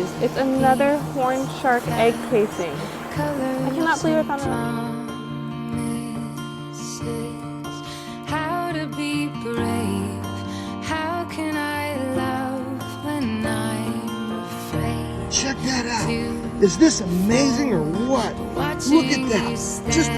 guys, it's another horned shark egg casing. I cannot believe I found that. How to be brave? How can I love when I'm afraid? Check that out. Is this amazing or what? Look at that. Just